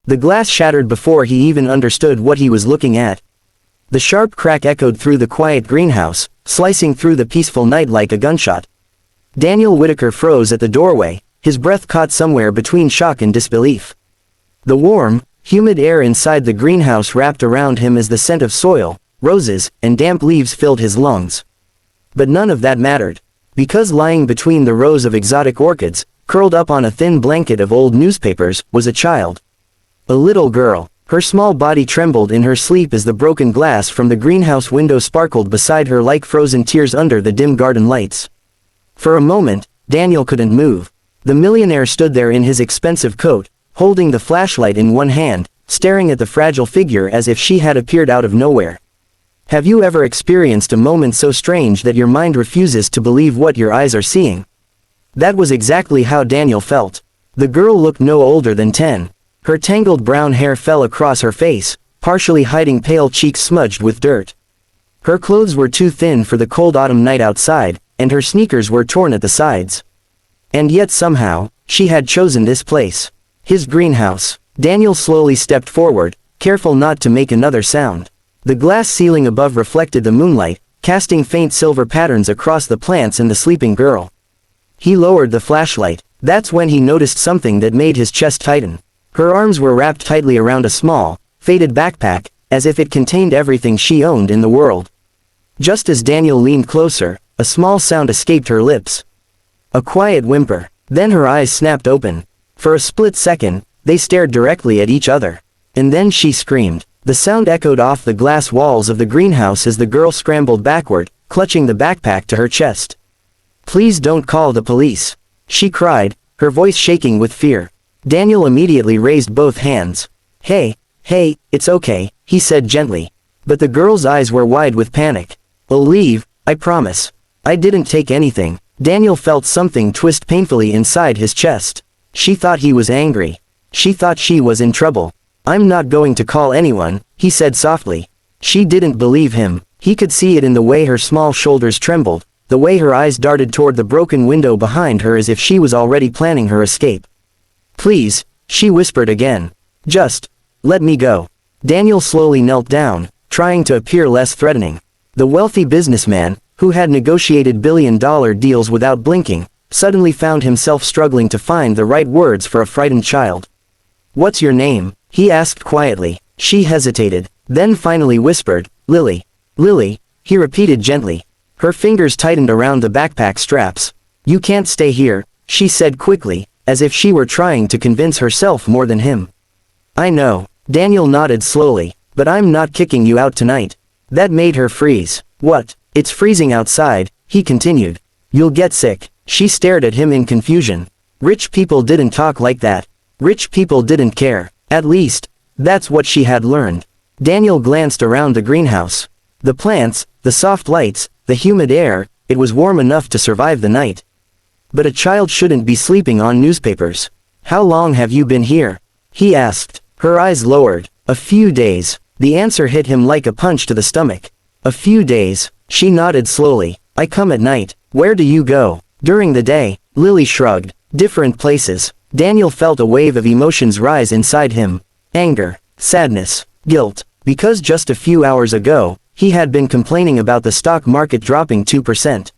The glass shattered before he even understood what he was looking at. The sharp crack echoed through the quiet greenhouse, slicing through the peaceful night like a gunshot. Daniel Whitaker froze at the doorway, his breath caught somewhere between shock and disbelief. The warm, humid air inside the greenhouse wrapped around him as the scent of soil, roses, and damp leaves filled his lungs. But none of that mattered. Because lying between the rows of exotic orchids, curled up on a thin blanket of old newspapers, was a child. A little girl. Her small body trembled in her sleep as the broken glass from the greenhouse window sparkled beside her like frozen tears under the dim garden lights. For a moment, Daniel couldn't move. The millionaire stood there in his expensive coat, holding the flashlight in one hand, staring at the fragile figure as if she had appeared out of nowhere. Have you ever experienced a moment so strange that your mind refuses to believe what your eyes are seeing? That was exactly how Daniel felt. The girl looked no older than 10. Her tangled brown hair fell across her face, partially hiding pale cheeks smudged with dirt. Her clothes were too thin for the cold autumn night outside, and her sneakers were torn at the sides. And yet somehow, she had chosen this place. His greenhouse. Daniel slowly stepped forward, careful not to make another sound. The glass ceiling above reflected the moonlight, casting faint silver patterns across the plants and the sleeping girl. He lowered the flashlight. That's when he noticed something that made his chest tighten. Her arms were wrapped tightly around a small, faded backpack, as if it contained everything she owned in the world. Just as Daniel leaned closer, a small sound escaped her lips. A quiet whimper. Then her eyes snapped open. For a split second, they stared directly at each other. And then she screamed. The sound echoed off the glass walls of the greenhouse as the girl scrambled backward, clutching the backpack to her chest. "Please don't call the police," she cried, her voice shaking with fear. Daniel immediately raised both hands. Hey, it's okay," he said gently. But the girl's eyes were wide with panic. "I'll leave, I promise. I didn't take anything." Daniel felt something twist painfully inside his chest. She thought he was angry. She thought she was in trouble. "I'm not going to call anyone," he said softly. She didn't believe him. He could see it in the way her small shoulders trembled, the way her eyes darted toward the broken window behind her as if she was already planning her escape. "Please," she whispered again. "Just let me go." Daniel slowly knelt down, trying to appear less threatening. The wealthy businessman, who had negotiated billion-dollar deals without blinking, suddenly found himself struggling to find the right words for a frightened child. "What's your name?" he asked quietly. She hesitated, then finally whispered, "Lily." "Lily," he repeated gently. Her fingers tightened around the backpack straps. "You can't stay here," she said quickly, as if she were trying to convince herself more than him. "I know." Daniel nodded slowly, "but I'm not kicking you out tonight." That made her freeze. "What? It's freezing outside," he continued. "You'll get sick." She stared at him in confusion. Rich people didn't talk like that. Rich people didn't care. At least, that's what she had learned. Daniel glanced around the greenhouse. The plants, the soft lights, the humid air, it was warm enough to survive the night. But a child shouldn't be sleeping on newspapers. "How long have you been here?" he asked. Her eyes lowered. "A few days." The answer hit him like a punch to the stomach. "A few days." She nodded slowly. "I come at night." "Where do you go?" "During the day." Lily shrugged. "Different places." Daniel felt a wave of emotions rise inside him. Anger, sadness, guilt. Because just a few hours ago, he had been complaining about the stock market dropping 2%.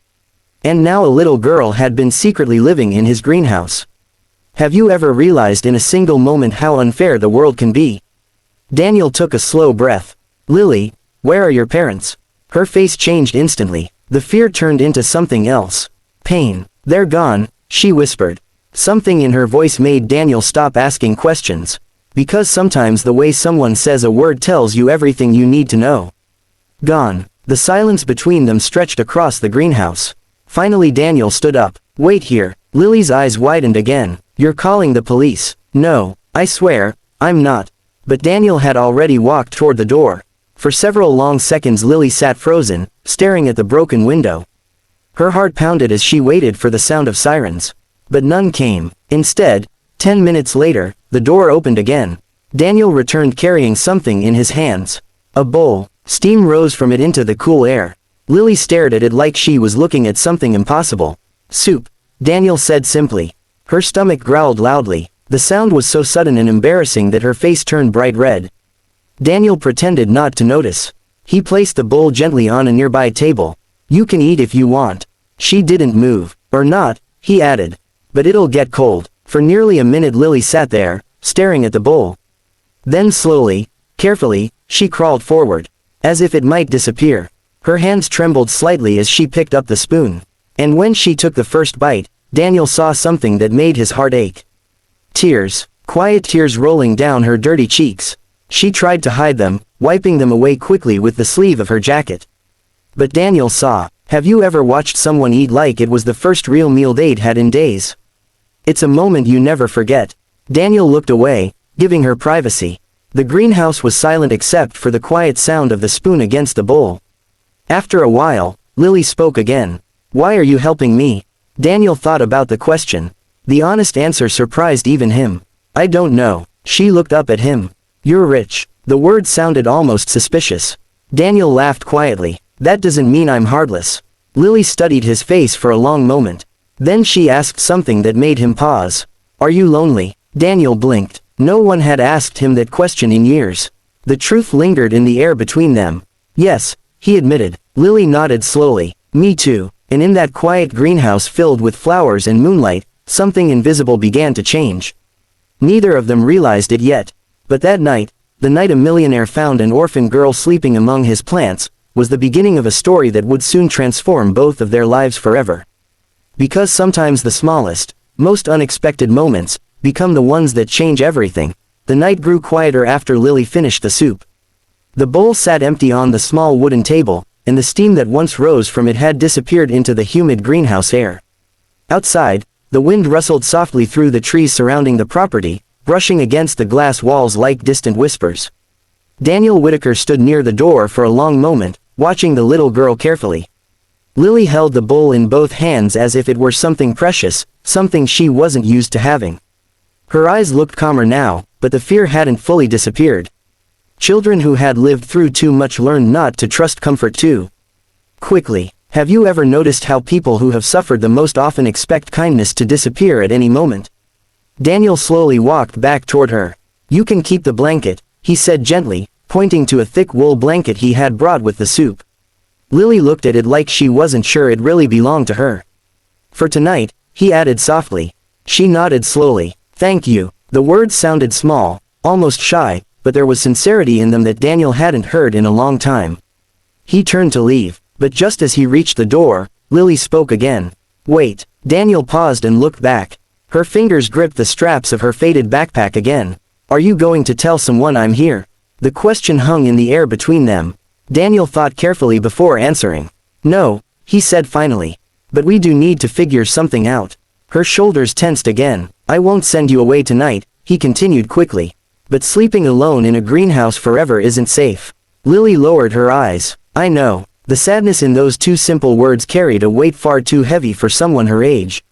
And now a little girl had been secretly living in his greenhouse. Have you ever realized in a single moment how unfair the world can be? Daniel took a slow breath. "Lily, where are your parents?" Her face changed instantly. The fear turned into something else. Pain. "They're gone," she whispered. Something in her voice made Daniel stop asking questions. Because sometimes the way someone says a word tells you everything you need to know. Gone. The silence between them stretched across the greenhouse. Finally Daniel stood up. "Wait here." Lily's eyes widened again. "You're calling the police." "No, I swear, I'm not." But Daniel had already walked toward the door. For several long seconds Lily sat frozen, staring at the broken window. Her heart pounded as she waited for the sound of sirens. But none came. Instead, 10 minutes later, the door opened again. Daniel returned carrying something in his hands. A bowl. Steam rose from it into the cool air. Lily stared at it like she was looking at something impossible. "Soup," Daniel said simply. Her stomach growled loudly. The sound was so sudden and embarrassing that her face turned bright red. Daniel pretended not to notice. He placed the bowl gently on a nearby table. "You can eat if you want." She didn't move. "Or not," he added. "But it'll get cold." For nearly a minute Lily sat there, staring at the bowl. Then slowly, carefully, she crawled forward, as if it might disappear. Her hands trembled slightly as she picked up the spoon. And when she took the first bite, Daniel saw something that made his heart ache. Tears, quiet tears rolling down her dirty cheeks. She tried to hide them, wiping them away quickly with the sleeve of her jacket. But Daniel saw. Have you ever watched someone eat like it was the first real meal they'd had in days? It's a moment you never forget. Daniel looked away, giving her privacy. The greenhouse was silent except for the quiet sound of the spoon against the bowl. After a while, Lily spoke again. "Why are you helping me?" Daniel thought about the question. The honest answer surprised even him. "I don't know." She looked up at him. "You're rich." The word sounded almost suspicious. Daniel laughed quietly. "That doesn't mean I'm heartless." Lily studied his face for a long moment. Then she asked something that made him pause. "Are you lonely?" Daniel blinked. No one had asked him that question in years. The truth lingered in the air between them. "Yes," he admitted. Lily nodded slowly. "Me too." And in that quiet greenhouse filled with flowers and moonlight, something invisible began to change. Neither of them realized it yet. But that night, the night a millionaire found an orphan girl sleeping among his plants, was the beginning of a story that would soon transform both of their lives forever. Because sometimes the smallest, most unexpected moments, become the ones that change everything. The night grew quieter after Lily finished the soup. The bowl sat empty on the small wooden table, and the steam that once rose from it had disappeared into the humid greenhouse air. Outside, the wind rustled softly through the trees surrounding the property, brushing against the glass walls like distant whispers. Daniel Whitaker stood near the door for a long moment, watching the little girl carefully. Lily held the bowl in both hands as if it were something precious, something she wasn't used to having. Her eyes looked calmer now, but the fear hadn't fully disappeared. Children who had lived through too much learned not to trust comfort too quickly. Have you ever noticed how people who have suffered the most often expect kindness to disappear at any moment? Daniel slowly walked back toward her. "You can keep the blanket," he said gently, pointing to a thick wool blanket he had brought with the soup. Lily looked at it like she wasn't sure it really belonged to her. "For tonight," he added softly. She nodded slowly. "Thank you." The words sounded small, almost shy, but there was sincerity in them that Daniel hadn't heard in a long time. He turned to leave, but just as he reached the door, Lily spoke again. "Wait." Daniel paused and looked back. Her fingers gripped the straps of her faded backpack again. "Are you going to tell someone I'm here?" The question hung in the air between them. Daniel thought carefully before answering. "No," he said finally. "But we do need to figure something out." Her shoulders tensed again. "I won't send you away tonight," he continued quickly. "But sleeping alone in a greenhouse forever isn't safe." Lily lowered her eyes. "I know." The sadness in those two simple words carried a weight far too heavy for someone her age.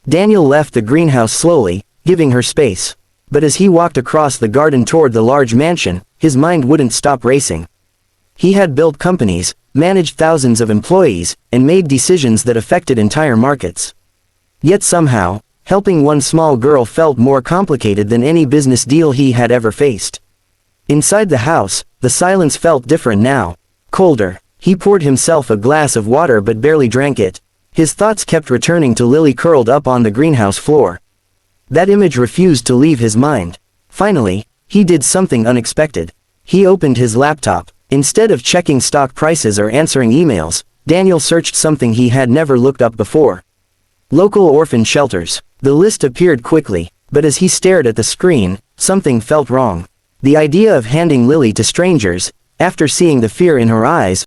Daniel left the greenhouse slowly, giving her space. But as he walked across the garden toward the large mansion, his mind wouldn't stop racing. He had built companies, managed thousands of employees, and made decisions that affected entire markets. Yet somehow, helping one small girl felt more complicated than any business deal he had ever faced. Inside the house, the silence felt different now. Colder. He poured himself a glass of water but barely drank it. His thoughts kept returning to Lily curled up on the greenhouse floor. That image refused to leave his mind. Finally, he did something unexpected. He opened his laptop. Instead of checking stock prices or answering emails, Daniel searched something he had never looked up before. Local orphan shelters. The list appeared quickly, but as he stared at the screen, something felt wrong. The idea of handing Lily to strangers, after seeing the fear in her eyes,